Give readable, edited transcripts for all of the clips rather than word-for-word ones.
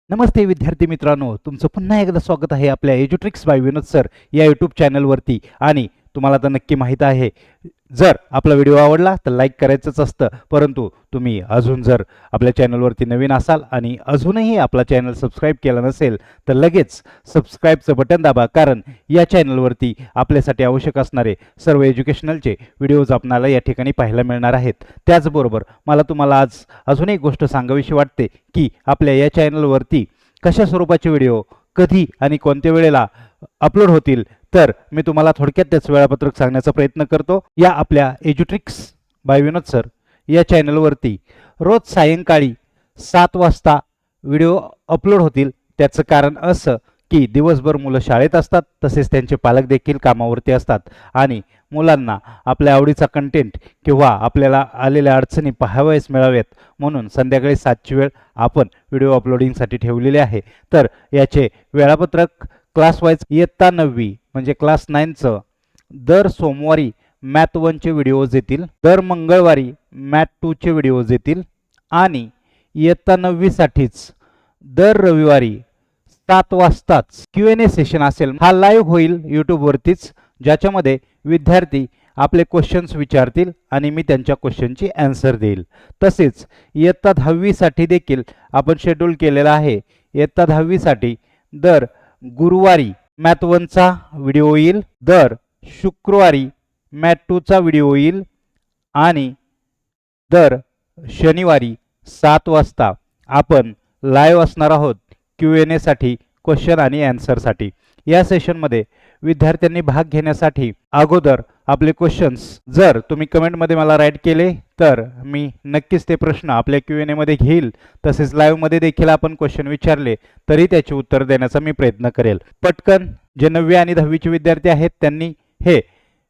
नमस्ते विद्यार्थी मित्रांनो, तुमचं पुन्हा एकदा स्वागत आहे आपल्या एज्युट्रिक्स बाय विनोद सर या यूट्यूब चॅनलवरती. आणि तुम्हाला तर नक्की माहीत आहे, जर आपला व्हिडिओ आवडला तर लाईक करायचंच असतं, परंतु तुम्ही अजून जर आपल्या चॅनलवरती नवीन असाल आणि अजूनही आपला चॅनल सबस्क्राईब केला नसेल तर लगेच सबस्क्राईबचं बटन दाबा, कारण या चॅनलवरती आपल्यासाठी आवश्यक असणारे सर्व एज्युकेशनलचे व्हिडिओज आपल्याला या ठिकाणी पाहायला मिळणार आहेत. त्याचबरोबर मला तुम्हाला आज अजून एक गोष्ट सांगावीशी वाटते की आपल्या या चॅनलवरती कशा स्वरूपाचे व्हिडिओ कधी आणि कोणत्या वेळेला अपलोड होतील, तर मी तुम्हाला थोडक्यात त्याचं वेळापत्रक सांगण्याचा प्रयत्न करतो. या आपल्या एज्युट्रिक्स बाय विनोद सर या चॅनलवरती रोज सायंकाळी 7 वाजता व्हिडिओ अपलोड होतील. त्याचं कारण असं की दिवसभर मुलं शाळेत असतात, तसेच त्यांचे पालक देखील कामावरती असतात आणि मुलांना आपल्या आवडीचा कंटेंट किंवा आपल्याला आलेल्या अडचणी पाहावयास मिळाव्यात म्हणून संध्याकाळी 7ची वेळ आपण व्हिडिओ अपलोडिंगसाठी ठेवलेली आहे. तर याचे वेळापत्रक क्लास वाईज इयत्ता 9वी म्हणजे क्लास 9चं दर सोमवारी मॅथ 1चे व्हिडिओज येतील, दर मंगळवारी मॅथ 2चे व्हिडिओज येतील आणि इयत्ता 9वीसाठीच दर रविवारी 7 वाजताच Q&A सेशन असेल. हा लाईव्ह होईल यूट्यूबवरतीच, ज्याच्यामध्ये विद्यार्थी आपले क्वेश्चन्स विचारतील आणि मी त्यांच्या क्वेश्चनची ॲन्सर देईल. तसेच इयत्ता 10वीसाठी देखील आपण शेड्यूल केलेला आहे. इयत्ता 10वीसाठी दर गुरुवारी मॅथ 1चा व्हिडिओ येईल, दर शुक्रवारी मॅथ 2चा व्हिडिओ येईल आणि दर शनिवारी 7 वाजता आपण लाईव्ह असणार आहोत Q&A साठी, क्वेश्चन आणि ॲन्सरसाठी. या सेशनमध्ये विद्यार्थ्यांनी भाग घेण्यासाठी अगोदर आपले क्वेश्चन्स जर तुम्ही कमेंटमध्ये मला राईट केले तर मी नक्कीच ते प्रश्न आपल्या Q&A मध्ये घेईल. तसेच लाईव्हमध्ये देखील आपण क्वेश्चन विचारले तरी त्याचे उत्तर देण्याचा मी प्रयत्न करेल. पटकन जे 9वी आणि 10वीचे विद्यार्थी आहेत त्यांनी हे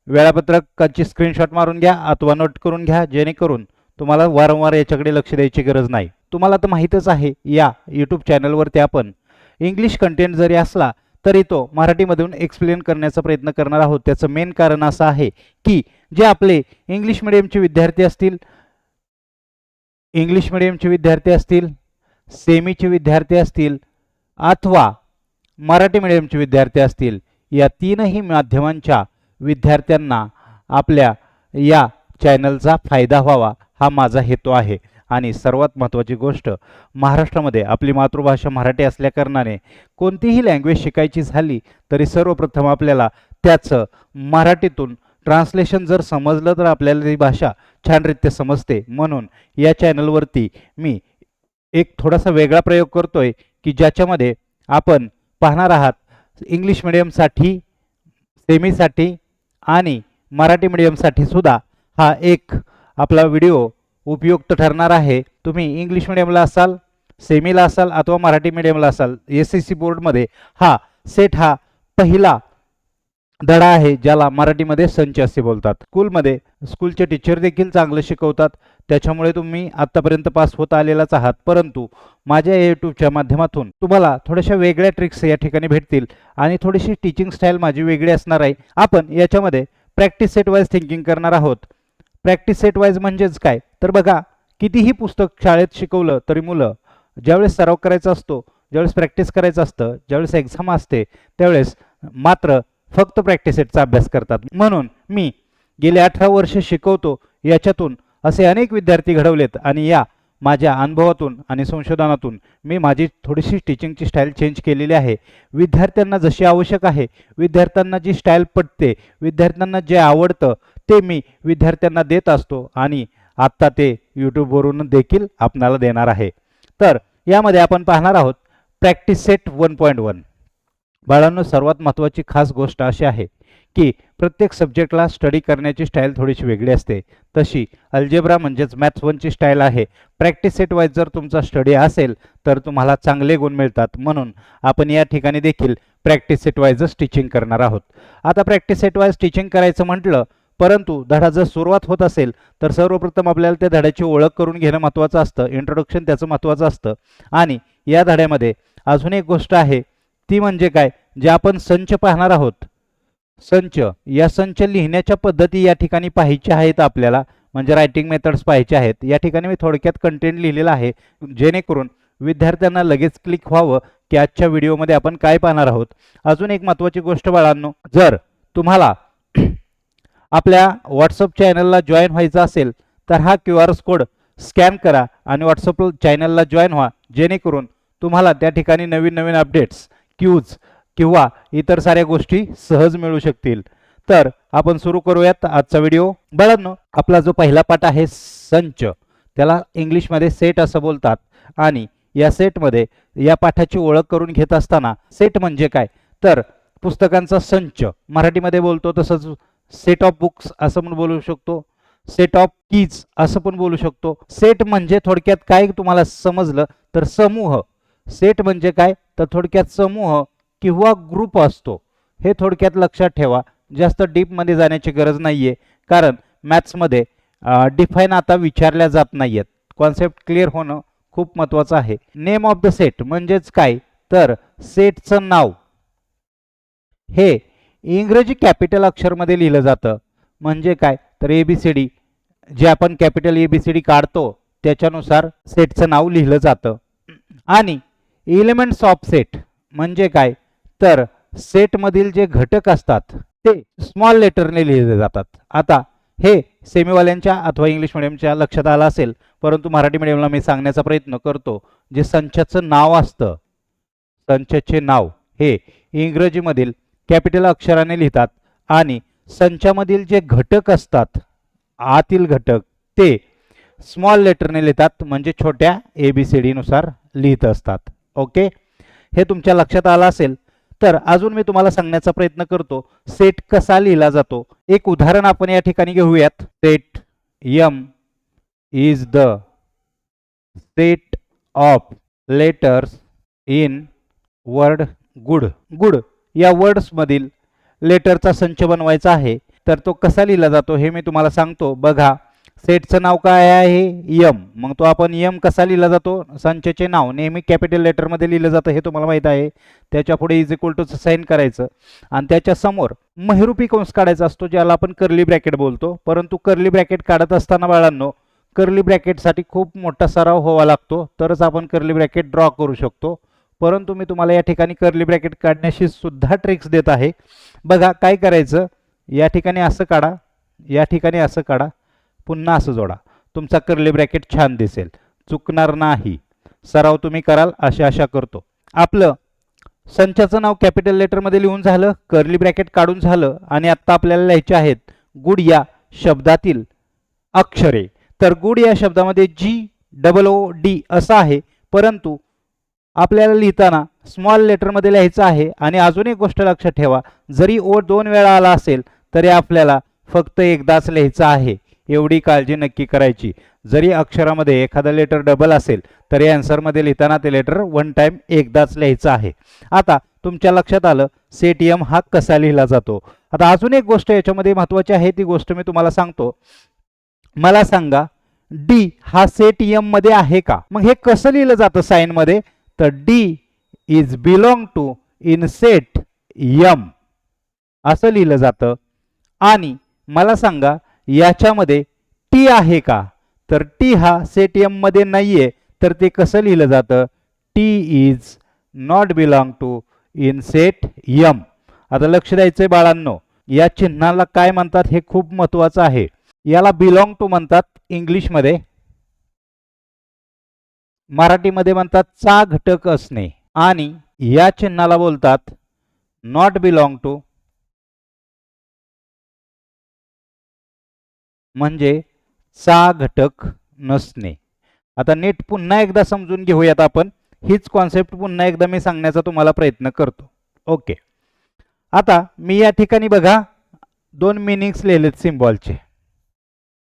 वेळापत्रकाची स्क्रीनशॉट मारून घ्या अथवा नोट करून घ्या, जेणेकरून तुम्हाला वारंवार याच्याकडे लक्ष द्यायची गरज नाही. तुम्हाला तर माहीतच आहे, या यूट्यूब चॅनलवरती आपण इंग्लिश कंटेंट जरी असला तरी तो मराठीमधून एक्सप्लेन करण्याचा प्रयत्न करणार आहोत. त्याचं मेन कारण असं आहे की जे आपले इंग्लिश मिडियमचे विद्यार्थी असतील, सेमीचे विद्यार्थी असतील अथवा मराठी मिडियमचे विद्यार्थी असतील, या तीनही माध्यमांच्या विद्यार्थ्यांना आपल्या या चॅनलचा फायदा व्हावा हा माझा हेतू आहे. आणि सर्वात महत्त्वाची गोष्ट, महाराष्ट्रामध्ये आपली मातृभाषा मराठी असल्याकारणाने कोणतीही लँग्वेज शिकायची झाली तरी सर्वप्रथम आपल्याला त्याचं मराठीतून ट्रान्सलेशन जर समजलं तर आपल्याला ती भाषा छानरित्या समजते. म्हणून या चॅनलवरती मी एक थोडासा वेगळा प्रयोग करतोय की ज्याच्यामध्ये आपण पाहणार आहात इंग्लिश मिडियमसाठी, सेमीसाठी आणि मराठी मिडियमसाठी सुद्धा हा एक आपला व्हिडिओ उपयुक्त ठरणार आहे. तुम्ही इंग्लिश मिडियमला असाल, सेमीला असाल अथवा मराठी मिडियमला असाल, SSC बोर्डमध्ये हा पहिला धडा आहे ज्याला मराठीमध्ये संच असे बोलतात. स्कूलचे टीचर देखील चांगलं शिकवतात, त्याच्यामुळे तुम्ही आत्तापर्यंत पास होत आलेलाच आहात. परंतु माझ्या यूट्यूबच्या माध्यमातून तुम्हाला थोड्याशा वेगळ्या ट्रिक्स या ठिकाणी भेटतील आणि थोडीशी टीचिंग स्टाईल माझी वेगळी असणार आहे. आपण याच्यामध्ये प्रॅक्टिस सेट वाईज थिंकिंग करणार आहोत. प्रॅक्टिस सेट वाईज म्हणजेच काय तर बघा, कितीही पुस्तक शाळेत शिकवलं तरी मुलं ज्यावेळेस सराव करायचा असतो, ज्यावेळेस प्रॅक्टिस करायचं असतं, ज्यावेळेस एक्झाम असते त्यावेळेस मात्र फक्त प्रॅक्टिस सेटचा अभ्यास करतात. म्हणून मी गेले 18 वर्ष शिकवतो, याच्यातून असे अनेक विद्यार्थी घडवलेत आणि या माझ्या अनुभवातून आणि संशोधनातून मी माझी थोडीशी टीचिंगची स्टाईल चेंज केलेली आहे. विद्यार्थ्यांना जशी आवश्यक आहे, विद्यार्थ्यांना जी स्टाईल पटते, विद्यार्थ्यांना जे आवडतं ते मी विद्यार्थ्यांना देत असतो आणि आत्ता ते यूट्यूबवरून देखील आपणाला देणार आहे. तर यामध्ये आपण पाहणार आहोत प्रॅक्टिस सेट 1.1. बाळांनो, सर्वात महत्त्वाची खास गोष्ट अशी आहे की प्रत्येक सब्जेक्टला स्टडी करण्याची स्टाईल थोडीशी वेगळी असते. तशी अल्जेब्रा म्हणजेच मॅथ्स 1ची स्टाईल आहे. प्रॅक्टिस सेट वाईज जर तुमचा स्टडी असेल तर तुम्हाला चांगले गुण मिळतात. म्हणून आपण या ठिकाणी देखील प्रॅक्टिस सेट वाईजच टीचिंग करणार आहोत. आता प्रॅक्टिस सेट वाईज टीचिंग करायचं म्हटलं, परंतु धडा जर सुरुवात होत असेल तर सर्वप्रथम आपल्याला त्या धड्याची ओळख करून घेणं महत्त्वाचं असतं. इंट्रोडक्शन त्याचं महत्त्वाचं असतं. आणि या धड्यामध्ये अजून एक गोष्ट आहे, ती म्हणजे काय, जे आपण संच पाहणार आहोत. या संच लिहिण्याच्या पद्धती या ठिकाणी पाहायच्या आहेत आपल्याला, म्हणजे रायटिंग मेथड्स पाहायचे आहेत. या ठिकाणी मी थोडक्यात कंटेंट लिहिलेला आहे जेणेकरून विद्यार्थ्यांना लगेच क्लिक व्हावं की आजच्या व्हिडिओमध्ये आपण काय पाहणार आहोत. अजून एक महत्त्वाची गोष्ट बाळांनो, जर तुम्हाला आपल्या व्हॉट्सअप चॅनलला जॉईन व्हायचं असेल तर हा QR कोड स्कॅन करा आणि व्हॉट्सअप चॅनलला जॉईन व्हा, जेणेकरून तुम्हाला त्या ठिकाणी नवीन नवीन अपडेट्स, क्यूज किंवा इतर साऱ्या गोष्टी सहज मिळू शकतील. तर आपण सुरू करूयात आजचा व्हिडिओ. बाळांनो, आपला जो पहिला पाठ आहे संच, त्याला इंग्लिशमध्ये सेट असं बोलतात. आणि या सेटमध्ये या पाठाची ओळख करून घेत असताना सेट म्हणजे काय तर पुस्तकांचा संच, मराठीमध्ये बोलतो तसंच सेट ऑफ बुक्स असं पण बोलू शकतो, सेट ऑफ कीज असं पण बोलू शकतो. सेट म्हणजे थोडक्यात काय तुम्हाला समजलं तर समूह. सेट म्हणजे काय तर थोडक्यात समूह किंवा ग्रुप असतो. हे थोडक्यात लक्षात ठेवा. जास्त डीपमध्ये जाण्याची गरज नाही आहे, कारण मॅथ्समध्ये डिफाईन आता विचारल्या जात नाही आहेत. कॉन्सेप्ट क्लिअर होणं खूप महत्त्वाचं आहे. नेम ऑफ द सेट म्हणजेच काय तर सेटचं नाव हे इंग्रजी कॅपिटल अक्षरमध्ये लिहिलं जातं. म्हणजे काय तर ABCD, जे आपण कॅपिटल ABCD काढतो त्याच्यानुसार सेटचं नाव लिहिलं जातं. आणि एलिमेंट्स ऑफ सेट म्हणजे काय तर सेटमधील जे घटक असतात ते स्मॉल लेटरने लिहिले जातात. आता हे सेमीवाल्यांच्या अथवा इंग्लिश मिडियमच्या लक्षात आलं असेल, परंतु मराठी मिडियमला मी सांगण्याचा प्रयत्न करतो. जे संचाचं नाव असतं, संचाचे नाव हे इंग्रजीमधील कॅपिटल अक्षराने लिहितात आणि संचामधील जे घटक असतात, आतील घटक, ते स्मॉल लेटरने लिहितात, म्हणजे छोट्या ABCD नुसार लिहित असतात. ओके, हे तुमच्या लक्षात आलं असेल. तर अजून मी तुम्हाला सांगण्याचा प्रयत्न करतो सेट कसा लिहिला जातो. एक उदाहरण आपण या ठिकाणी घेऊयात. Set M is the set of letters in word good. Good या वर्ड्स मधील लेटरचा संच बनवायचा आहे. तर तो कसा लिहिला जातो हे मी तुम्हाला सांगतो. बघा, सेटचं नाव काय आहे M, मग तो आपण M कसा लिहिला जातो. संचचे नाव नेहमी कॅपिटल लेटरमध्ये लिहिलं जातं, हे तुम्हाला माहित आहे. त्याच्या पुढे इज इक्वल टू साइन करायचं आणि त्याच्या समोर महिरूपी कंस काढायचा असतो, ज्याला आपण कर्ली ब्रॅकेट बोलतो. परंतु कर्ली ब्रॅकेट काढत असताना बाळांनो, कर्ली ब्रॅकेटसाठी खूप मोठा सराव व्हावा लागतो, तरच आपण कर्ली ब्रॅकेट ड्रॉ करू शकतो. परंतु मी तुम्हाला या ठिकाणी कर्ली ब्रॅकेट काढण्याची सुद्धा ट्रिक्स देत आहे. बघा काय करायचं, या ठिकाणी असं काढा, या ठिकाणी असं काढा, पुन्हा असं जोडा. तुमचा कर्ली ब्रॅकेट छान दिसेल, चुकणार नाही. सराव तुम्ही कराल अशी आशा करतो. आपलं संचाचं नाव कॅपिटल लेटरमध्ये लिहून झालं, कर्ली ब्रॅकेट काढून झालं आणि आता आपल्याला लिहायचे आहेत गुड या शब्दातील अक्षरे. तर गुड या शब्दामध्ये GOOD असं आहे, परंतु आपल्याला लिहिताना स्मॉल लेटरमध्ये लिहायचं आहे. आणि अजून एक गोष्ट लक्षात ठेवा, जरी ओ 2 वेळा आला असेल तरी आपल्याला फक्त एकदाच लिहायचं आहे. एवढी काळजी नक्की करायची. जरी अक्षरामध्ये एखादं लेटर डबल असेल तरी आन्सरमध्ये लिहिताना ते लेटर 1 टाइम एकदाच लिहायचं आहे. आता तुमच्या लक्षात आलं सेट M हा कसा लिहिला जातो. आता अजून एक गोष्ट याच्यामध्ये महत्त्वाची आहे, ती गोष्ट मी तुम्हाला सांगतो. मला सांगा D हा सेट M मध्ये आहे का. मग हे कसं लिहिलं जातं साइन मध्ये तर D is belong to in set M असं लिहिलं जातं. आणि मला सांगा याच्यामध्ये T आहे का तर T हा सेट M मध्ये नाहीये, तर ते कसं लिहिलं जातं T is not belong to in set M. आता लक्ष द्यायचंय बाळांनो, या चिन्हाला काय म्हणतात हे खूप महत्त्वाचं आहे. याला बिलॉंग टू म्हणतात इंग्लिशमध्ये, मराठीमध्ये म्हणतात चा घटक असणे. आणि या चिन्हाला बोलतात नॉट बिलॉंग टू, म्हणजे चा घटक नसणे. आता नीट पुन्हा एकदा समजून घेऊयात आपण. हीच कॉन्सेप्ट पुन्हा एकदा मी सांगण्याचा तुम्हाला प्रयत्न करतो. ओके, आता मी या ठिकाणी बघा 2 मीनिंग्स लिहिलेत सिम्बॉलचे.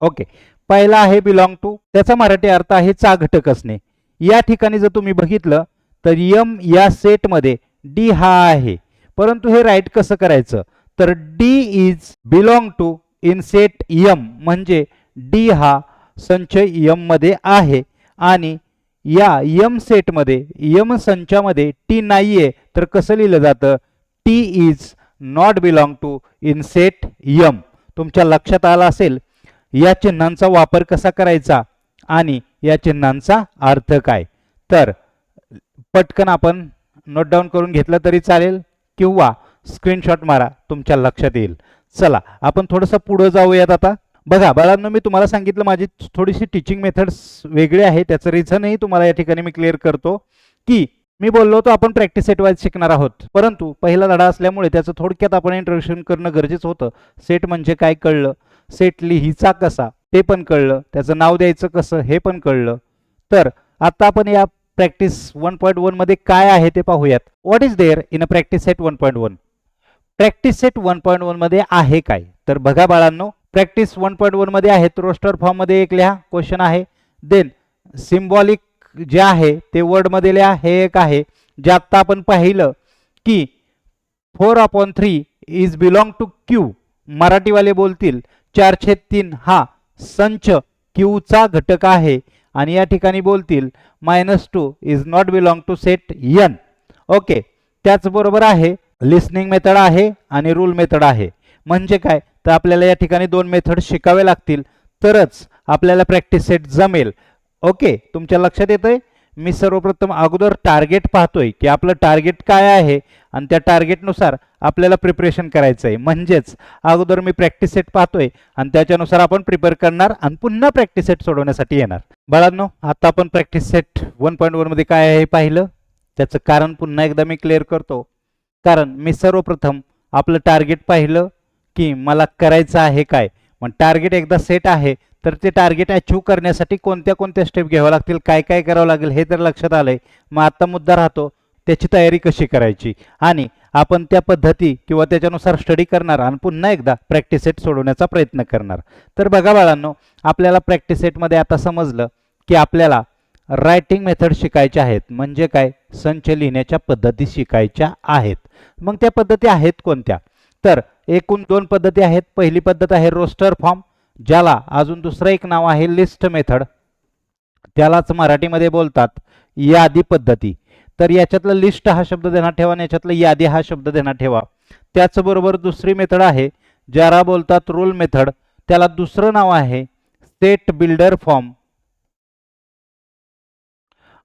ओके, पहिला आहे बिलॉंग टू, त्याचा मराठी अर्थ आहे चा घटक असणे. या ठिकाणी जर तुम्ही बघितलं तर M या सेटमध्ये D हा आहे, परंतु हे राईट कसं करायचं तर D is belong to in set M, म्हणजे D हा संच M मध्ये आहे. आणि या M सेटमध्ये M संचामध्ये T नाहीये, तर कसं लिहिलं जातं T is not belong to in set M. तुमच्या लक्षात आलं असेल या चिन्हांचा वापर कसा करायचा आणि या चिन्हांचा अर्थ काय. तर पटकन आपण नोट डाऊन करून घेतलं तरी चालेल किंवा स्क्रीनशॉट मारा, तुमच्या लक्षात येईल. चला आपण थोडंसं पुढं जाऊयात. आता बघा बाळांनो, मी तुम्हाला सांगितलं माझी थोडीशी टीचिंग मेथड्स वेगळी आहे. त्याचं रिझनही तुम्हाला या ठिकाणी मी क्लिअर करतो की मी बोललो होतो आपण प्रॅक्टिस सेट वाईज शिकणार आहोत, परंतु पहिला धडा असल्यामुळे त्याचं थोडक्यात आपण इंट्रोडक्शन करणं गरजेचं होतं. सेट म्हणजे काय कळलं, सेट लिहिचा कसा ते पण कळलं, त्याचं नाव द्यायचं कसं हे पण कळलं. तर आता आपण या प्रॅक्टिस 1.1 मध्ये काय आहे ते पाहूयात. What is there in a practice set 1.1? Practice set 1.1 मध्ये आहे काय? तर बघा बाळांनो, प्रॅक्टिस 1.1 मध्ये आहेत रोस्टर फॉर्म मध्ये एक लिहा, क्वेश्चन आहे. देन सिम्बॉलिक जे आहे ते वर्ड मध्ये लिहा, हे एक आहे. जे आता आपण पाहिलं की 4/3 इज बिलॉंग टू क्यू, मराठीवाले बोलतील 4/3 हा संच क्यूचा घटक आहे आणि या ठिकाणी बोलतील -2 is not belong to set N. Okay, त्याचबरोबर आहे लिसनिंग मेथड आहे आणि रूल मेथड आहे. म्हणजे काय, तर आपल्याला या ठिकाणी दोन मेथड शिकावे लागतील तरच आपल्याला प्रॅक्टिस सेट जमेल. ओके, तुमच्या लक्षात येतंय? मी सर्वप्रथम अगोदर टार्गेट पाहतोय की आपलं टार्गेट काय आहे आणि त्या टार्गेटनुसार आपल्याला प्रिपरेशन करायचं आहे. म्हणजेच अगोदर मी प्रॅक्टिस सेट पाहतोय आणि त्याच्यानुसार आपण प्रिपेअर करणार आणि पुन्हा प्रॅक्टिस सेट सोडवण्यासाठी येणार. बाळांनो, आता आपण प्रॅक्टिस सेट 1.1 मध्ये काय आहे पाहिलं. त्याचं कारण पुन्हा एकदा मी क्लिअर करतो. कारण मी सर्वप्रथम आपलं टार्गेट पाहिलं की मला करायचं आहे काय. मग टार्गेट एकदा सेट आहे तर ते टार्गेट अचीव करण्यासाठी कोणत्या कोणत्या स्टेप घ्याव्या लागतील, काय काय करावं लागेल हे तर लक्षात आलंय. मग आता मुद्दा राहतो त्याची तयारी कशी करायची आणि आपण त्या पद्धती किंवा त्याच्यानुसार स्टडी करणार आणि पुन्हा एकदा प्रॅक्टिस सेट सोडवण्याचा प्रयत्न करणार. तर बघा बाळांनो, आपल्याला प्रॅक्टिस सेटमध्ये आता समजलं की आपल्याला रायटिंग मेथड शिकायच्या आहेत. म्हणजे काय, संच लिहिण्याच्या पद्धती शिकायच्या आहेत. मग त्या पद्धती आहेत कोणत्या? तर एकूण दोन पद्धती आहेत. पहिली पद्धत आहे रोस्टर फॉर्म, ज्याला अजून दुसरं एक नाव आहे लिस्ट मेथड, त्यालाच मराठीमध्ये बोलतात यादी पद्धती. तर याच्यातलं लिस्ट हा शब्द ध्यानात ठेवा आणि याच्यातलं यादी हा शब्द ध्यानात ठेवा. त्याचबरोबर दुसरी मेथड आहे ज्याला बोलतात रूल मेथड, त्याला दुसरं नाव आहे सेट बिल्डर फॉर्म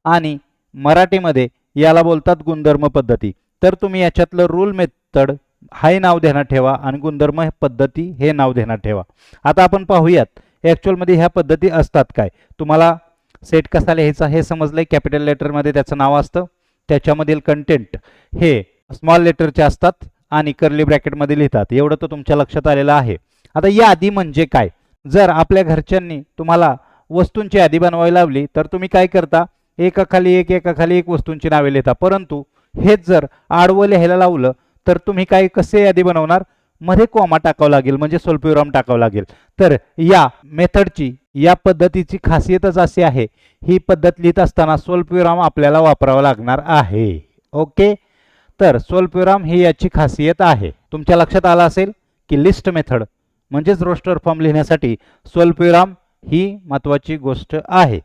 आणि मराठीमध्ये याला बोलतात गुणधर्म पद्धती. तर तुम्ही याच्यातलं रूल मेथड हे नाव ध्यानात ठेवा आणि गुणधर्म पद्धती हे नाव ध्यानात ठेवा. आता आपण पाहूयात ॲक्च्युअलमध्ये ह्या पद्धती असतात काय. तुम्हाला सेट कसा लिहायचा हे समजलंय. कॅपिटल लेटरमध्ये त्याचं नाव असतं, त्याच्यामधील कंटेंट हे स्मॉल लेटरचे असतात आणि कर्ली ब्रॅकेटमध्ये लिहितात. एवढं तर तुमच्या लक्षात आलेलं आहे. आता यादी म्हणजे काय? जर आपल्या घरच्यांनी तुम्हाला वस्तूंची यादी बनवायला लावली तर तुम्ही काय करता, एकाखाली एक वस्तूंची नावे लिहिता. परंतु हेच जर आडवं लिहायला लावलं तर तुम्ही काय कसे यादी बनवणार, मध्ये कॉमा टाकावं लागेल म्हणजे स्वल्पविराम टाकावं लागेल. तर या मेथडची या पद्धतीची खासियतच अशी आहे, ही पद्धत लिहित असताना स्वल्पविराम आपल्याला वापरावा लागणार आहे. ओके, तर स्वल्पविराम ही याची खासियत आहे. तुमच्या लक्षात आलं असेल की लिस्ट मेथड म्हणजेच रोस्टर फॉर्म लिहिण्यासाठी स्वल्पविराम ही महत्वाची गोष्ट आहे.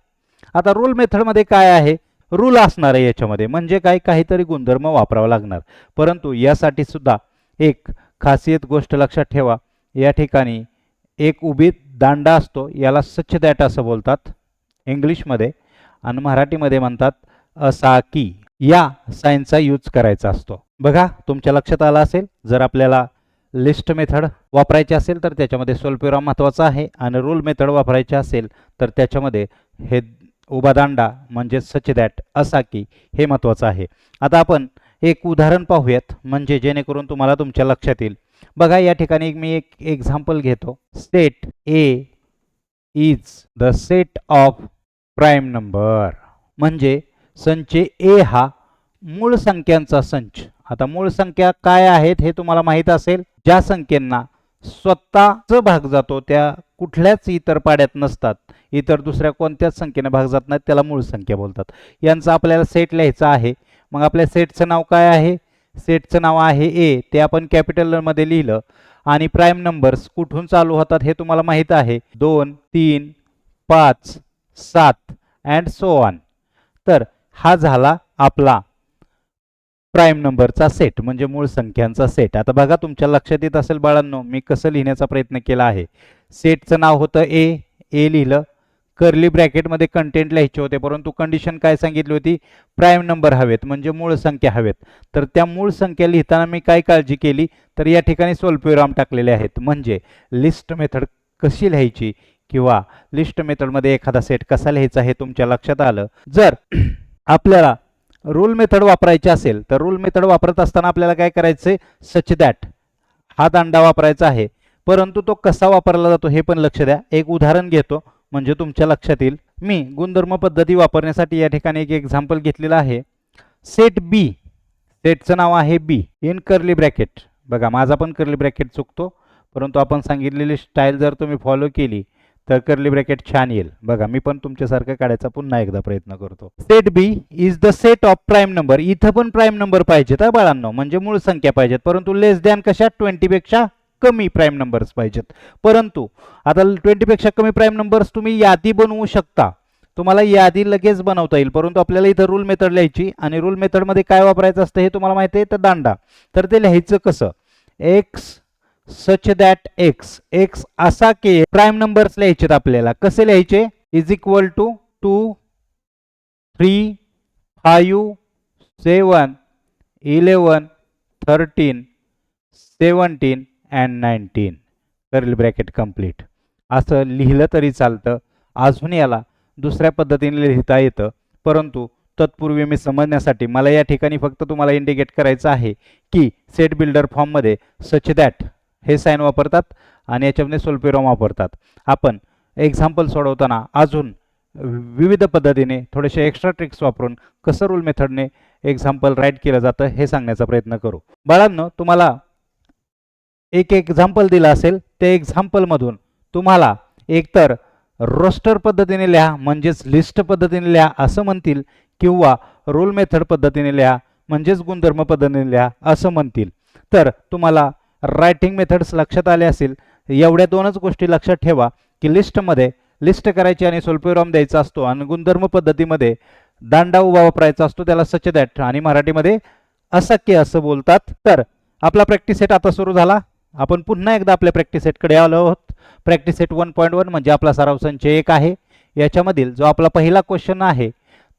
आता रूल मेथडमध्ये काय आहे, रूल असणार आहे याच्यामध्ये. म्हणजे काय, काहीतरी गुणधर्म वापरावा लागणार. परंतु यासाठी सुद्धा एक खासियत गोष्ट लक्षात ठेवा. या ठिकाणी एक उभी दांडा असतो, याला सच दॅट असं बोलतात इंग्लिशमध्ये आणि मराठीमध्ये म्हणतात असा की. या साइनचा यूज करायचा असतो. बघा तुमच्या लक्षात आलं असेल, जर आपल्याला लिस्ट मेथड वापरायची असेल तर त्याच्यामध्ये स्वल्पविराम महत्त्वाचा आहे आणि रूल मेथड वापरायची असेल तर त्याच्यामध्ये हे उभा दांडा म्हणजे सच दॅट असा की हे महत्त्वाचं आहे. आता आपण एक उदाहरण पाहूयात म्हणजे जेणेकरून तुम्हाला तुमच्या लक्षात येईल. बघा या ठिकाणी मी एक एक्झाम्पल घेतो. Set A is the set of prime number. म्हणजे संच ए हा मूळ संख्यांचा संच. आता मूळ संख्या काय आहेत हे तुम्हाला माहीत असेल. ज्या संख्यांना स्वतःचा भाग जातो त्या कुठल्याच इतर पाड्यात नसतात, इतर दुसऱ्या कोणत्याच संख्येने भाग जात नाहीत, त्याला मूळ संख्या बोलतात. यांचा आपल्याला सेट लिहायचा आहे. मग आपल्या सेटचं नाव काय आहे, सेटचं नाव आहे ए. ते आपण कॅपिटलमध्ये लिहिलं आणि प्राईम नंबर्स कुठून चालू होतात हे तुम्हाला माहीत आहे, 2, 3, 5, 7 अँड सो ऑन. तर हा झाला आपला प्राईम नंबरचा सेट म्हणजे मूळ संख्यांचा सेट. आता बघा तुमच्या लक्षात येत असेल बाळांनो मी कसं लिहिण्याचा प्रयत्न केला आहे. सेटचं नाव होतं ए, ए लिहिलं. कर्ली ब्रॅकेटमध्ये कंटेंट लिहायचे होते, परंतु कंडिशन काय सांगितली होती, प्राईम नंबर हवेत म्हणजे मूळ संख्या हवेत. तर त्या मूळ संख्या लिहिताना मी काय काळजी केली, तर या ठिकाणी स्वल्पविराम टाकलेले आहेत. म्हणजे लिस्ट मेथड कशी लिहायची किंवा लिस्ट मेथडमध्ये एखादा सेट कसा लिहायचा हे तुमच्या लक्षात आलं. जर आपल्याला रूल मेथड वापरायची असेल तर रूल मेथड वापरत असताना आपल्याला काय करायचे, सच दॅट हा दांडा वापरायचा आहे. परंतु तो कसा वापरला जातो हे पण लक्ष द्या. एक उदाहरण घेतो म्हणजे तुमच्या लक्षात येईल. मी गुणधर्म पद्धती वापरण्यासाठी या ठिकाणी एक एक्झाम्पल घेतलेला आहे. सेट बी, सेटचं नाव आहे बी इन कर्ली ब्रॅकेट. बघा माझा पण कर्ली ब्रॅकेट चुकतो, परंतु आपण सांगितलेली स्टाईल जर तुम्ही फॉलो केली तर कर्ली ब्रॅकेट छान येईल. बघा मी पण तुमच्यासारखं काढायचा पुन्हा एकदा प्रयत्न करतो. Set B is the set of prime number. इथं पण प्राईम नंबर पाहिजेत बाळांनो, म्हणजे मूळ संख्या पाहिजेत, परंतु लेस दॅन कशा, 20 पेक्षा कमी प्राईम नंबर्स पाहिजेत. परंतु आता 20 पेक्षा कमी प्राईम नंबर्स तुम्ही यादी बनवू शकता, तुम्हाला यादी लगेच बनवता येईल. परंतु आपल्याला इथं रूल मेथड लिहायची आणि रूल मेथडमध्ये काय वापरायचं असतं हे तुम्हाला माहिती आहे, तर दांडा. तर ते लिहायचं कसं, x such that x, x असा की प्राईम नंबर्स लिहायचे आपल्याला. कसे लिहायचे, is equal to 2 3 5 7 11 13 17 and 19 curly bracket complete. असं लिहिलं तरी चालतं. अजून याला दुसऱ्या पद्धतीने लिहिता येतं, परंतु तत्पूर्वी मी समजण्यासाठी मला या ठिकाणी फक्त तुम्हाला इंडिकेट करायचं आहे की सेट बिल्डर फॉर्ममध्ये सच दॅट हे साइन वापरतात आणि याच्यामध्ये स्वल्पविराम वापरतात. आपण एक्झाम्पल सोडवताना अजून विविध पद्धतीने थोडेसे एक्स्ट्रा ट्रिक्स वापरून कसं रूल मेथडने एक्झाम्पल राईट केलं जातं हे सांगण्याचा प्रयत्न करू. बाळांनो, तुम्हाला एक एक्झाम्पल दिलं असेल, त्या एक्झाम्पलमधून तुम्हाला एकतर रोस्टर पद्धतीने लिहा म्हणजेच लिस्ट पद्धतीने लिहा असं म्हणतील, किंवा रूल मेथड पद्धतीने लिहा म्हणजेच गुणधर्म पद्धतीने लिहा असं म्हणतील. तर तुम्हाला रायटिंग मेथड्स लक्षात आले असतील. एवढ्या दोनच गोष्टी लक्षात ठेवा की लिस्टमध्ये लिस्ट करायची आणि स्वल्पविराम द्यायचा असतो, आणि गुणधर्म पद्धतीमध्ये दांडा उभा वापरायचा असतो, त्याला सच दॅट आणि मराठीमध्ये असंख्य असं बोलतात. तर आपला प्रॅक्टिस सेट आता सुरू झाला. आपण पुन्हा एकदा आपल्या प्रॅक्टिस सेटकडे आलो आहोत. प्रॅक्टिस सेट 1.1 म्हणजे आपला सराव संच 1 आहे. याच्यामधील जो आपला पहिला क्वेश्चन आहे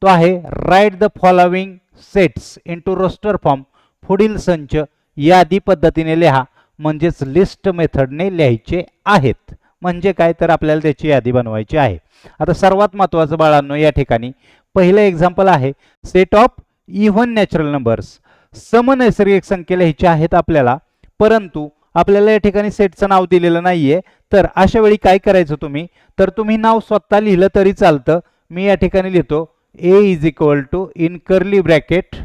तो आहे, write the following sets into roster form. पुढील संच यादी पद्धतीने लिहा म्हणजेच लिस्ट मेथडने लिहायचे आहेत. म्हणजे काय, तर आपल्याला त्याची यादी बनवायची आहे. आता सर्वात महत्त्वाचं बाळांनो, या ठिकाणी पहिलं एक्झाम्पल आहे set of even natural numbers. समनैसर्गिक संख्या लिहायच्या आहेत आपल्याला, परंतु आपल्याला या ठिकाणी सेटचं नाव दिलेलं नाहीये. तर अशा वेळी काय करायचं तुम्ही, तर तुम्ही नाव स्वतः लिहिलं तरी चालतं. मी या ठिकाणी लिहितो A is equal to in curly bracket,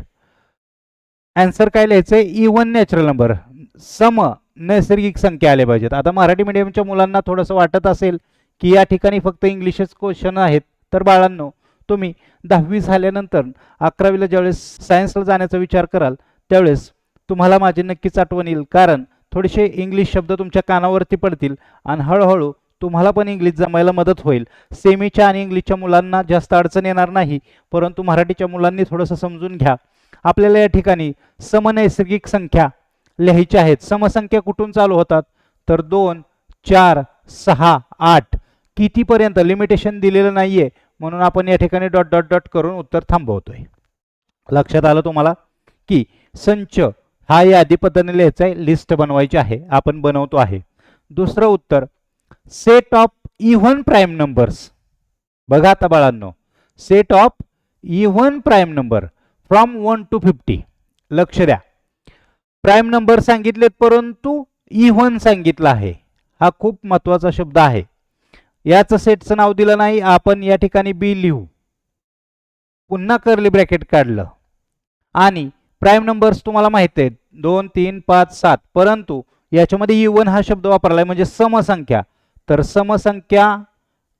answer काय लिहायचंय, इव्हन नॅचरल नंबर, सम नैसर्गिक संख्या आल्या पाहिजेत. आता मराठी मीडियमच्या मुलांना थोडंसं वाटत असेल की या ठिकाणी फक्त इंग्लिशच क्वेश्चन आहेत. तर बाळांनो, तुम्ही 10वी झाल्यानंतर 11वीला ज्यावेळेस सायन्सला जाण्याचा विचार कराल त्यावेळेस तुम्हाला माझी नक्कीच आठवण येईल, कारण थोडेसे इंग्लिश शब्द तुमच्या कानावरती पडतील आणि हळूहळू तुम्हाला पण इंग्लिश जमायला मदत होईल. सेमीच्या आणि इंग्लिशच्या मुलांना जास्त अडचण येणार नाही, परंतु मराठीच्या मुलांनी थोडंसं समजून घ्या. आपल्याला या ठिकाणी समनैसर्गिक संख्या लिहायच्या आहेत. समसंख्या कुठून चालू होतात, तर 2 4 6 8 कितीपर्यंत लिमिटेशन दिलेलं नाहीये, म्हणून आपण या ठिकाणी डॉट डॉट डॉट करून उत्तर थांबवतोय. लक्षात आलं तुम्हाला की संच हा यादी पद्धतीने लिहायचा आहे, लिस्ट बनवायची आहे, आपण बनवतो आहे. दुसरं उत्तर, set of even prime numbers. बघा आता बाळांनो, set of even prime number from 1 to 50. लक्ष द्या, प्राईम नंबर सांगितलेत परंतु इव्हन सांगितलं आहे. हा खूप महत्वाचा शब्द आहे. याचं सेटचं नाव दिलं नाही, आपण या ठिकाणी बी लिहू, पुन्हा कर्ली ब्रॅकेट काढलं, आणि प्राईम नंबर्स तुम्हाला माहिती आहेत 2 3 5 7, परंतु याच्यामध्ये इव्हन हा शब्द वापरलाय म्हणजे समसंख्या. तर समसंख्या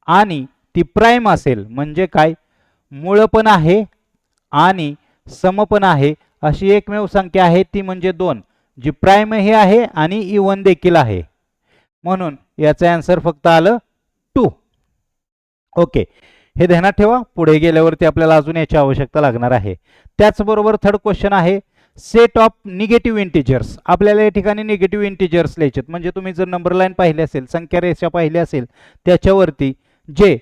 आणि ती प्राईम असेल म्हणजे काय, मूळ पण आहे आणि सम पण आहे, अशी एकमेव संख्या आहे ती म्हणजे 2, जी प्राईम हे आहे आणि इव्हन देखील आहे. म्हणून याचं आन्सर फक्त आलं 2. ओके, हे ध्यानात ठेवा. पुढे गेल्यावरती आपल्याला अजून याची आवश्यकता लागणार आहे. त्याचबरोबर थर्ड क्वेश्चन आहे सेट ऑफ निगेटिव्ह इंटिजर्स. आपल्याला या ठिकाणी निगेटिव्ह इंटिजर्स लिहायचे, म्हणजे तुम्ही जर नंबर लाईन पाहिली असेल, संख्या रेषा पाहिली असेल, त्याच्यावरती जे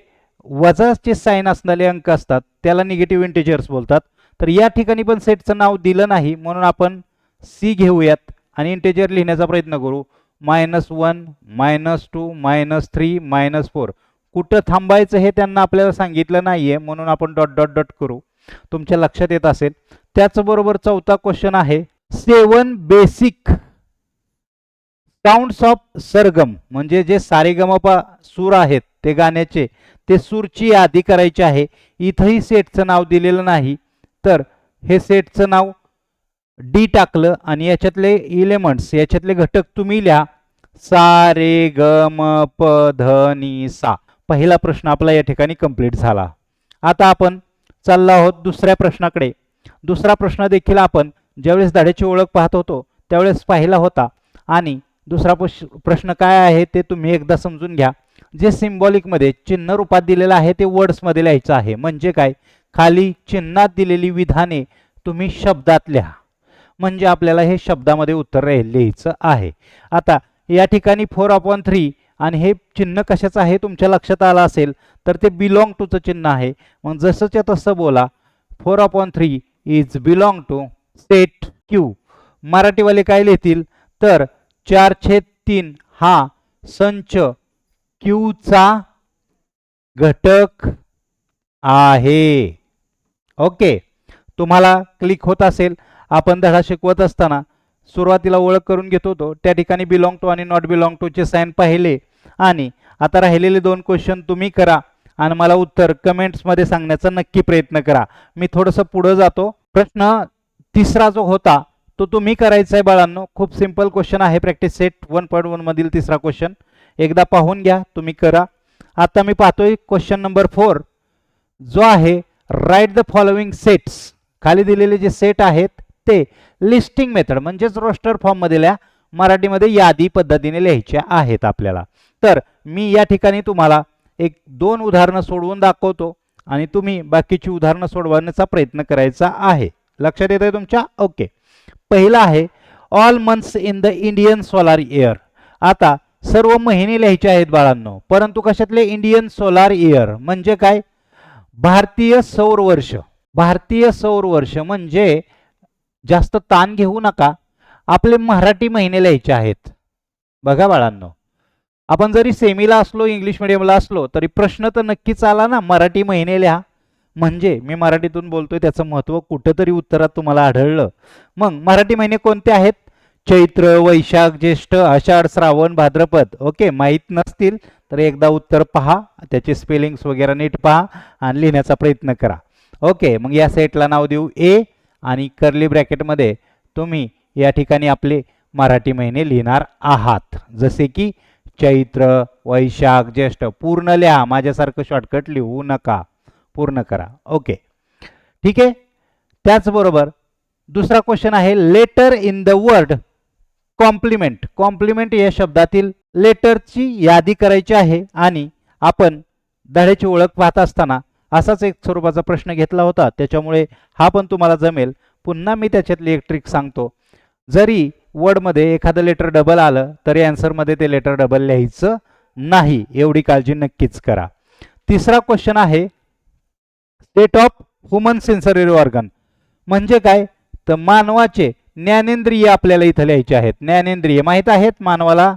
वजाचे साइन असणारे अंक असतात त्याला निगेटिव्ह इंटिजर्स बोलतात. तर या ठिकाणी पण सेटचं नाव दिलं नाही म्हणून आपण सी घेऊयात आणि इंटिजर लिहिण्याचा प्रयत्न करू. -1 -2 -3 -4. कुठं थांबायचं हे त्यांना आपल्याला सांगितलं नाहीये म्हणून आपण डॉट डॉट डॉट करू. तुमच्या लक्षात येत असेल. त्याचबरोबर चौथा क्वेश्चन आहे 7 बेसिक साऊंड्स ऑफ सरगम म्हणजे जे सारेगमपा सूर आहेत ते गाण्याचे ते सूरची यादी करायची आहे. इथंही सेटचं नाव दिलेलं नाही तर हे सेटचं नाव डी टाकलं आणि याच्यातले एलिमेंट्स याच्यातले घटक तुम्ही लिहा. सा रे ग म प ध नि सा. पहिला प्रश्न आपला या ठिकाणी कंप्लीट झाला. आता आपण चाललो आहोत दुसऱ्या प्रश्नाकडे. दुसरा प्रश्न देखील आपण ज्यावेळेस धड्याची ओळख पाहत होतो त्यावेळेस पाहिला होता आणि दुसरा प्रश्न काय आहे ते तुम्ही एकदा समजून घ्या. जे सिम्बॉलिक मध्ये चिन्ह रूपात दिलेलं आहे ते वर्ड्स मध्ये लिहायचं आहे. म्हणजे काय, खाली चिन्हात दिलेली विधाने तुम्ही शब्दात लिहा म्हणजे आपल्याला हे शब्दामध्ये उत्तर लिहायचं आहे. आता या ठिकाणी 4/3 आणि हे चिन्ह कशाचं आहे तुमच्या लक्षात आलं असेल तर ते बिलॉंग टूचं चिन्ह आहे. मग जसंच्या तसं बोला 4/3 is belong to set Q. मराठीवाले काय लिहितील तर 4/3 हा संच क्यूचा घटक आहे. ओके, तुम्हाला क्लिक होत असेल. आपण धडा शिकवत असताना सुरुवातीला ओळख करून घेत होतो त्या ठिकाणी बिलॉंग टू आणि नॉट बिलॉंग टू चे साइन पाहिले आणि आता राहिलेले 2 क्वेश्चन तुम्ही करा आणि मला उत्तर कमेंट्स मध्ये सांगण्याचा नक्की प्रयत्न करा. मी थोडंसं पुढे जातो. प्रश्न तिसरा जो होता तो तुम्ही करायचा आहे बाळांनो. खूप सिंपल क्वेश्चन आहे. प्रॅक्टिस सेट 1.1 मधील तिसरा क्वेश्चन एकदा पाहून घ्या, तुम्ही करा. आता मी पाहतोय क्वेश्चन नंबर 4 जो आहे राईट द फॉलोइंग सेट्स. खाली दिलेले जे सेट आहेत ते लिस्टिंग मेथड म्हणजेच रोस्टर फॉर्म मध्ये मराठीमध्ये यादी पद्धतीने लिहायच्या आहेत आपल्याला. तर मी या ठिकाणी तुम्हाला 1-2 उदाहरणं सोडवून दाखवतो आणि तुम्ही बाकीची उदाहरणं सोडवण्याचा प्रयत्न करायचा आहे. लक्षात येत आहे तुमच्या? ओके, पहिला आहे all months in the Indian solar year. आता सर्व महिने लिहायचे आहेत बाळांनो, परंतु कशातले? इंडियन सोलार इयर म्हणजे काय? भारतीय सौर वर्ष. भारतीय सौर वर्ष म्हणजे जास्त ताण घेऊ नका, आपले मराठी महिने लिहायचे आहेत. बघा बाळांनो, आपण जरी सेमीला असलो इंग्लिश मिडियमला असलो तरी प्रश्न तर नक्कीच आला ना, मराठी महिने लिहा. म्हणजे मी मराठीतून बोलतोय त्याचं महत्त्व कुठेतरी उत्तरात तुम्हाला आढळलं. मग मराठी महिने कोणते आहेत? चैत्र, वैशाख, ज्येष्ठ, आषाढ, श्रावण, भाद्रपद. ओके, माहीत नसतील तर एकदा उत्तर पहा, त्याचे स्पेलिंग्स वगैरे नीट पहा आणि लिहिण्याचा प्रयत्न करा. ओके, मग या सेटला नाव देऊ ए आणि कर्ली ब्रॅकेटमध्ये तुम्ही या ठिकाणी आपले मराठी महिने लिहिणार आहात. जसे की चैत्र, वैशाख, ज्येष्ठ. पूर्ण लिहा, माझ्यासारखं शॉर्टकट लिहू नका, पूर्ण करा. ओके, ठीक आहे. त्याचबरोबर दुसरा क्वेश्चन आहे letter in the word complement. Complement या शब्दातील लेटरची यादी करायची आहे आणि आपण धड्याची ओळख पाहत असताना असाच एक स्वरूपाचा प्रश्न घेतला होता, त्याच्यामुळे हा पण तुम्हाला जमेल. पुन्हा मी त्याच्यातली एक ट्रिक सांगतो. जरी वर्डमध्ये एखादं लेटर डबल आलं तरी आन्सरमध्ये ते लेटर डबल लिहायचं नाही, एवढी काळजी नक्कीच करा. तिसरा क्वेश्चन आहे set of human sensory organ म्हणजे काय? तर मानवाचे ज्ञानेंद्रिय आपल्याला इथं लिहायचे आहेत. ज्ञानेंद्रिय माहित आहेत मानवाला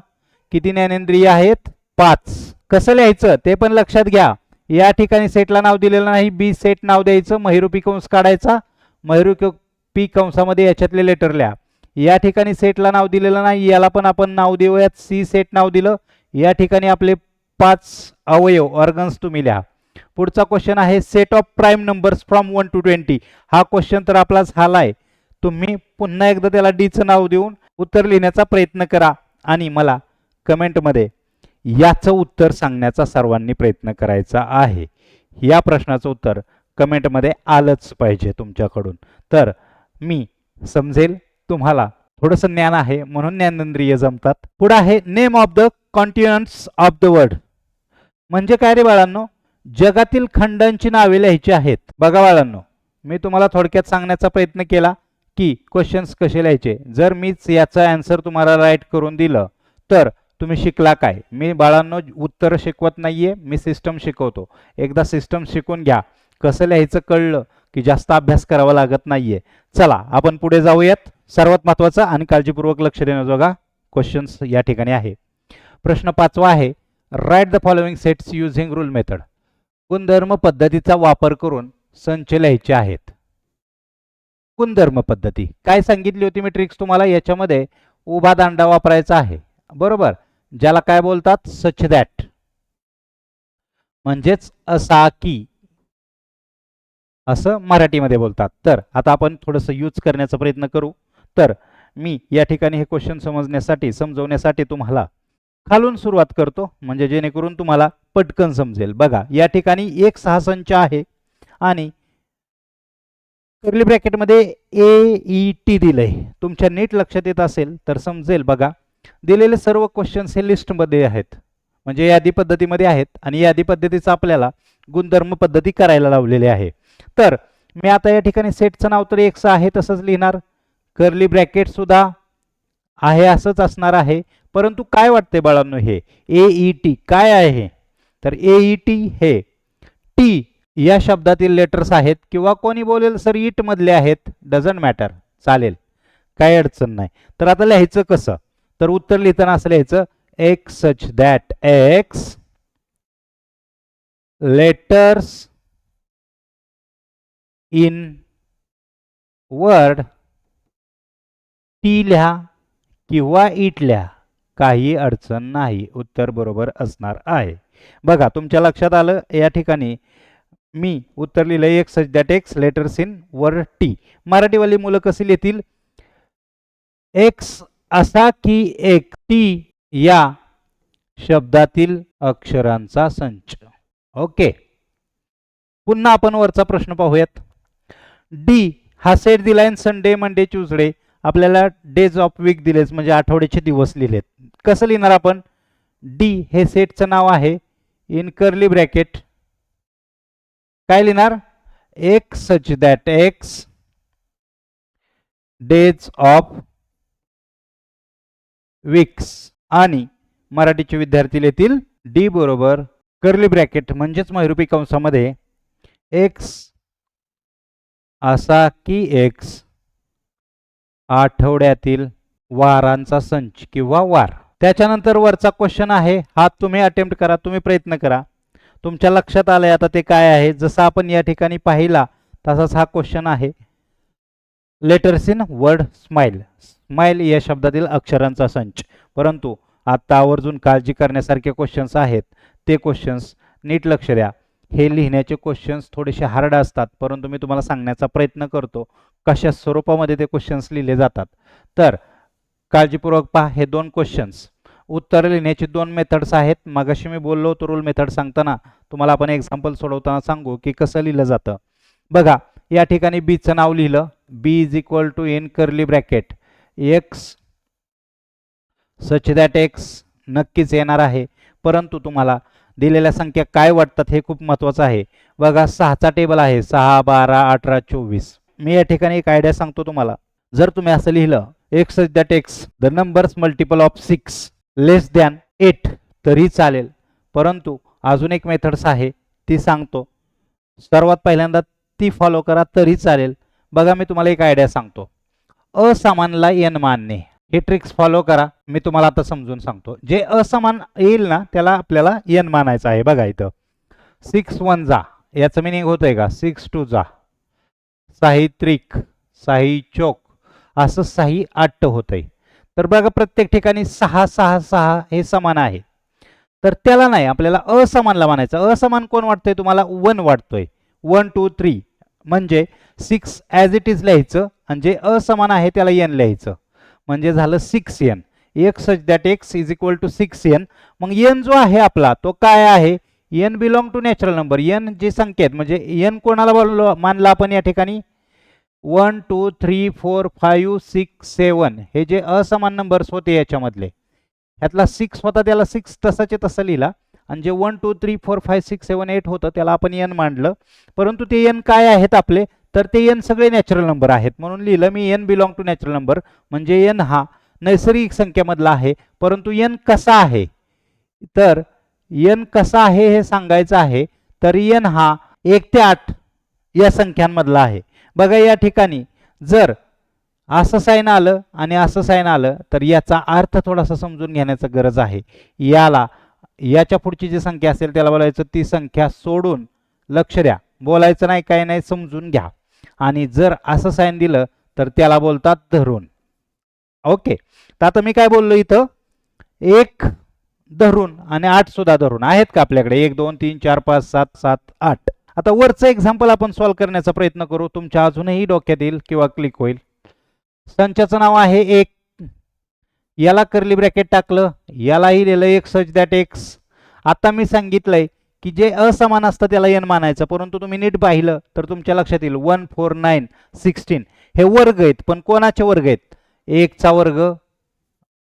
किती ज्ञानेंद्रिय आहेत? 5. कसं लिहायचं ते पण लक्षात घ्या. या ठिकाणी सेटला नाव दिलेलं नाही, बी सेट नाव द्यायचं, महिरूपी कंस काढायचा, महिरूपी कंसामध्ये याच्यातले लेटर लिहा. या ठिकाणी सेटला नाव दिलेलं नाही, याला पण आपण नाव देऊयात, सी सेट नाव दिलं. या ठिकाणी आपले 5 अवयव ऑर्गन्स तुम्ही लिहा. पुढचा क्वेश्चन आहे set of prime numbers from 1 to 20. हा क्वेश्चन तर आपला झालाय. तुम्ही पुन्हा एकदा त्याला डीचं नाव देऊन उत्तर लिहिण्याचा प्रयत्न करा आणि मला कमेंटमध्ये याचं उत्तर सांगण्याचा सर्वांनी प्रयत्न करायचा आहे. या प्रश्नाचं उत्तर कमेंटमध्ये आलंच पाहिजे तुमच्याकडून, तर मी समजेल तुम्हाला थोडंसं ज्ञान आहे म्हणून ज्ञानेंद्रिय जमतात. पुढे आहे name of the continents of the world म्हणजे काय रे बाळांनो? जगातील खंडांची नावे लिहायची आहेत. बघा बाळांनो, मी तुम्हाला थोडक्यात सांगण्याचा प्रयत्न केला की क्वेश्चन्स कसे लिहायचे. जर मीच याचा आन्सर तुम्हाला राईट करून दिलं तर तुम्ही शिकला काय? मी बाळांनो उत्तर शिकवत नाहीये, मी सिस्टम शिकवतो. एकदा सिस्टम शिकून घ्या, कसं लिहायचं कळलं की जास्त अभ्यास करावा लागत नाहीये. चला आपण पुढे जाऊयात. सर्वात महत्त्वाचा आणि काळजीपूर्वक लक्ष देण्याजोगा क्वेश्चन्स या ठिकाणी आहे. प्रश्न 5वा आहे, write the following sets using rule method. गुणधर्म पद्धतीचा वापर करून संच लिहायचे आहेत. गुणधर्म पद्धती काय सांगितली होती मी ट्रिक्स तुम्हाला? याच्यामध्ये उभा दांडा वापरायचा आहे, बरोबर, ज्याला काय बोलतात? सच दॅट, म्हणजेच असा की, असं मराठीमध्ये बोलतात. तर आता आपण थोडंसं यूज करण्याचा प्रयत्न करू. तर मी या ठिकाणी हे क्वेश्चन समजवण्यासाठी तुम्हाला खालून सुरुवात करतो, म्हणजे जेणेकरून तुम्हाला पटकन समजेल. बघा या ठिकाणी एक 6 संच आहे आणि कर्ली ब्रॅकेटमध्ये AET दिलंय. तुमच्या नीट लक्षात येत असेल तर समजेल. बघा दिलेले सर्व क्वेश्चन्स हे लिस्टमध्ये आहेत, म्हणजे यादी पद्धतीमध्ये आहेत आणि यादी पद्धतीचा आपल्याला गुणधर्म पद्धती करायला लावलेली आहे. तर मी आता या ठिकाणी सेटचं नाव तर एक्स आहे तसंच लिहिणार, कर्ली ब्रॅकेट सुद्धा आहे असंच असणार आहे. परंतु काय वाटते बाळांनो, हे AET काय आहे? तर AET हे टी या शब्दातील लेटर्स आहेत, किंवा कोणी बोलेल सर इट मधले आहेत, डझंट मॅटर, चालेल, काही अडचण नाही. तर आता लिहायचं कसं? तर उत्तर लिहिताना असं लिहायचं, x such that x letters in word T लिहा किंवा इट लिहा, काही अडचण नाही, उत्तर बरोबर असणार आहे. बघा तुमच्या लक्षात आलं, या ठिकाणी मी उत्तर लिहिलं x such that x letters in word T. मराठीवाली मुलं कशी लिहितील? एक्स असा की एक टी या शब्दातील अक्षरांचा संच. ओके, पुन्हा आपण वरचा प्रश्न पाहूयात. डी हा सेट दिलाय, संडे मंडे ट्यूजडे आपल्याला डेज ऑफ वीक दिलेच, म्हणजे आठवड्याचे दिवस लिहिलेत. कसं लिहिणार आपण? डी हे सेटचं नाव आहे, इन कर्ली ब्रॅकेट काय लिहिणार? X such that x days of weeks, आणि मराठीचे विद्यार्थी लिहितील डी बरोबर कर्ली ब्रॅकेट म्हणजेच महिरूपी कंसामध्ये एक्स असा की एक्स आठवड्यातील वारांचा संच किंवा वार. त्याच्यानंतर वरचा क्वेश्चन आहे, हा तुम्ही अटेम्प्ट करा, तुम्ही प्रयत्न करा. तुमच्या लक्षात आलंय आता ते काय आहे? जसं आपण या ठिकाणी पाहिला तसाच हा क्वेश्चन आहे. Letters in word smile, smile या शब्दातील अक्षरांचा संच. परंतु आता आवर्जून काळजी करण्यासारखे क्वेश्चन्स आहेत, ते क्वेश्चन्स नीट लक्ष द्या. हे लिहिण्याचे क्वेश्चन्स थोडेसे हार्ड असतात, परंतु मी तुम्हाला सांगण्याचा प्रयत्न करतो कशा स्वरूपामध्ये ते क्वेश्चन्स लिहिले जातात. तर काळजीपूर्वक पहा, हे 2 क्वेश्चन्स उत्तर लिहिण्याची 2 मेथड्स आहेत. मगाशी मी बोललो होतो रूल मेथड सांगताना, तुम्हाला आपण एक्झाम्पल सोडवताना सांगू की कसं लिहिलं जातं. बघा या ठिकाणी बीचं नाव लिहिलं, B is equal to in curly bracket x such that x नक्कीच येणार आहे. परंतु तुम्हाला दिलेल्या संख्या काय वाटतात हे खूप महत्त्वाचं आहे. बघा 6चा टेबल आहे, 6, 12, 18, 24. मी या ठिकाणी एक आयडिया सांगतो तुम्हाला. जर तुम्ही असं लिहिलं x such that x the numbers multiple of 6 less than 8 तरी चालेल. परंतु अजून एक मेथड्स आहे ती सांगतो, सर्वात पहिल्यांदा ती फॉलो करा तरी चालेल. बघा मी तुम्हाला एक आयडिया सांगतो, असमानला एन मानणे, हे ट्रिक्स फॉलो करा. मी तुम्हाला आता समजून सांगतो. जे असमान येईल ना त्याला आपल्याला एन मानायचं आहे. बघा इथं 6 1 जा, याचं मिनिंग होतंय का? 6 2 जा, 6 त्रिक, 6 चोक, असं 6 8 होतंय. तर बघा प्रत्येक ठिकाणी 6 6 6 हे समान आहे, तर त्याला नाही, आपल्याला असमानला मानायचं. असमान कोण वाटतंय तुम्हाला? 1 वाटतोय. 1 2 3 म्हणजे 6 ॲज इट इज लिहायचं, आणि जे असमान आहे त्याला एन लिहायचं, म्हणजे झालं 6n. X such that x is equal to 6n. मग एन जो आहे आपला तो काय आहे? N belong to natural number. N जी संख्या आहेत, म्हणजे एन कोणाला मानला आपण या ठिकाणी? 1 2 3 4 5 6 7 हे जे असमान नंबर्स होते याच्यामधले, ह्यातला 6 होता त्याला 6 तसाचे तसं लिहिला, आणि जे 1 2 3 4 5 6 7 8 होतं त्याला आपण एन मांडलं. परंतु ते एन काय आहेत आपले? तर ते एन सगळे नॅचरल नंबर आहेत, म्हणून लिहिलं मी N belong to natural number, म्हणजे एन हा नैसर्गिक संख्येमधला आहे, परंतु n कसा आहे, तर n कसा आहे हे सांगायचं आहे. तर n हा 1 ते 8 या संख्यांमधला आहे. बघा या ठिकाणी जर असं साइन आलं आणि असं साइन आलं तर याचा अर्थ थोडासा समजून घेण्याची गरज आहे. याच्या पुढची जी संख्या असेल त्याला बोलायचं ती संख्या सोडून, लक्ष द्या, बोलायचं नाही काय नाही, समजून घ्या. आणि जर असं साइन दिलं तर त्याला बोलतात धरून. ओके, तर आता मी काय बोललो इथं, 1 धरून आणि 8 सुद्धा धरून आहेत का आपल्याकडे? 1 2 3 4 5 7 7 8. आता वरचं एक्झाम्पल आपण सॉल्व्ह करण्याचा प्रयत्न करू. तुमच्या अजूनही डोक्यात येईल किंवा क्लिक होईल. संचाचं नाव आहे 1, याला कर्ली ब्रॅकेट टाकलं, यालाही लिहिलं एक सच दॅट एक्स. आता मी सांगितलंय की जे असमान असतं त्याला n मानायचं, परंतु तुम्ही नीट पाहिलं तर तुमच्या लक्षात येईल 1 4 9 16 हे वर्ग आहेत. पण कोणाचे वर्ग आहेत? 1 चा वर्ग,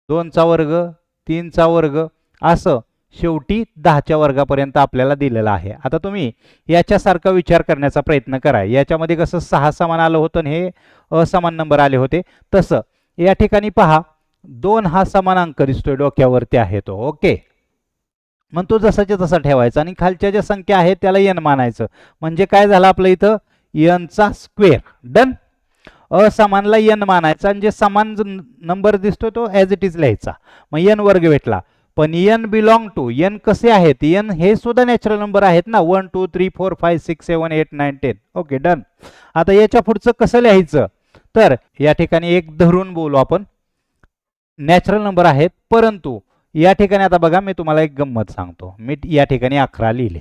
2 चा वर्ग, 3 चा वर्ग, असं शेवटी 10 च्या वर्गापर्यंत आपल्याला दिलेलं आहे. आता तुम्ही याच्यासारखा विचार करण्याचा प्रयत्न करा. याच्यामध्ये कसं 6 समान आलं होतं आणि हे असमान नंबर आले होते, तसं या ठिकाणी पहा 2 हा समान अंक दिसतोय, डोक्यावरती आहे तो. ओके, मग तो जसाच्या तसा ठेवायचा आणि खालच्या ज्या संख्या आहेत त्याला n मानायचं. म्हणजे काय झालं आपलं इथं, n चा स्क्वेअर. डन. असमानला n मानायचा आणि जे समान नंबर दिसतोय तो ॲज इट इज लिहायचा. मग n वर्ग भेटला. पण n बिलॉंग टू, n कसे आहेत? n हे सुद्धा नॅचरल नंबर आहेत ना, 1 2 3 4 5 6 7 8 9 10. Okay, done. आता याच्या पुढचं कसं लिहायचं? तर या ठिकाणी 1 धरून बोलू आपण, नॅचरल नंबर आहेत. परंतु या ठिकाणी आता बघा, मी तुम्हाला एक गंमत सांगतो. मी या ठिकाणी 11 लिहिले,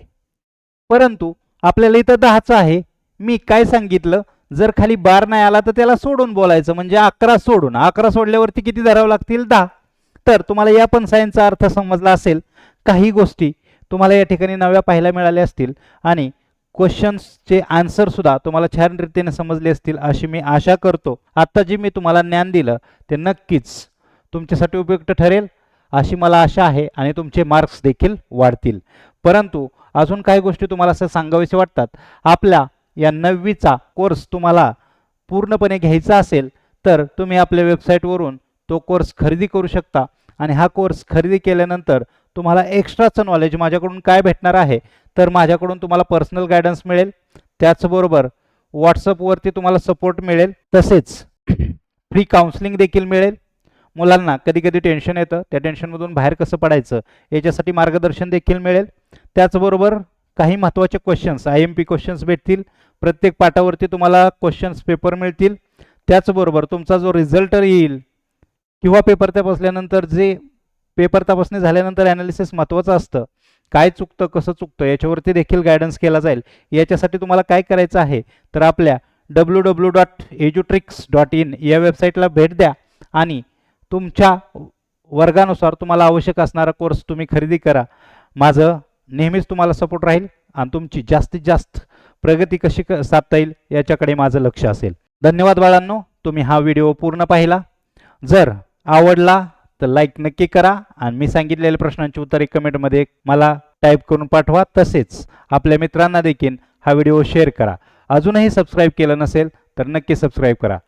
परंतु आपल्याला इथं 10चं आहे. मी काय सांगितलं, जर खाली बार नाही आला तर त्याला सोडून बोलायचं. म्हणजे 11 सोडून, 11 सोडल्यावरती किती धरावं लागतील? 10. तर तुम्हाला या पण साइनचा अर्थ समजला असेल. काही गोष्टी तुम्हाला या ठिकाणी नव्या पाहायला मिळाल्या असतील आणि क्वेश्चन्सचे आन्सर सुद्धा तुम्हाला छान रीतीने समजले असतील अशी मी आशा करतो. आता जे मी तुम्हाला ज्ञान दिलं ते नक्कीच तुमच्यासाठी उपयुक्त ठरेल अशी मला आशा आहे आणि तुमचे मार्क्स देखील वाढतील. परंतु अजून काही गोष्टी तुम्हाला असं सांगावेसे वाटतात. आपल्या या 9वीचा कोर्स तुम्हाला पूर्णपणे घ्यायचा असेल तर तुम्ही आपल्या वेबसाईटवरून तो कोर्स खरेदी करू शकता. आणि हा कोर्स खरेदी केल्यानंतर तुम्हाला एक्स्ट्राचं नॉलेज माझ्याकडून काय भेटणार आहे, तर माझ्याकडून तुम्हाला पर्सनल गायडन्स मिळेल, त्याचबरोबर व्हॉट्सअपवरती तुम्हाला सपोर्ट मिळेल, तसेच फ्री काउन्सिलिंग देखील मिळेल. मुलांना कधी कधी टेन्शन येतं, त्या टेन्शनमधून बाहेर कसं पडायचं याच्यासाठी मार्गदर्शन देखील मिळेल. त्याचबरोबर काही महत्त्वाचे क्वेश्चन्स, IMP क्वेश्चन्स भेटतील. प्रत्येक पाठावरती तुम्हाला क्वेश्चन्स पेपर मिळतील. त्याचबरोबर तुमचा जो रिझल्ट येईल किंवा पेपर तपासल्यानंतर, जे पेपर तपासणी झाल्यानंतर ॲनालिसिस महत्त्वाचं असतं, काय चुकतं कसं चुकतं याच्यावरती देखील गायडन्स केला जाईल. याच्यासाठी तुम्हाला काय करायचं आहे, तर आपल्या www.edutricks.in या वेबसाईटला भेट द्या आणि तुमच्या वर्गानुसार तुम्हाला आवश्यक असणारा कोर्स तुम्ही खरेदी करा. माझं नेहमीच तुम्हाला सपोर्ट राहील आणि तुमची जास्तीत जास्त प्रगती कशी साधता येईल याच्याकडे माझं लक्ष असेल. धन्यवाद बाळांनो, तुम्ही हा व्हिडिओ पूर्ण पाहिला. जर आवडला तर लाईक नक्की करा आणि मी सांगितलेल्या प्रश्नांची उत्तरे कमेंटमध्ये मला टाईप करून पाठवा. तसेच आपल्या मित्रांना देखील हा व्हिडिओ शेअर करा. अजूनही सबस्क्राईब केलं नसेल तर नक्की सबस्क्राईब करा.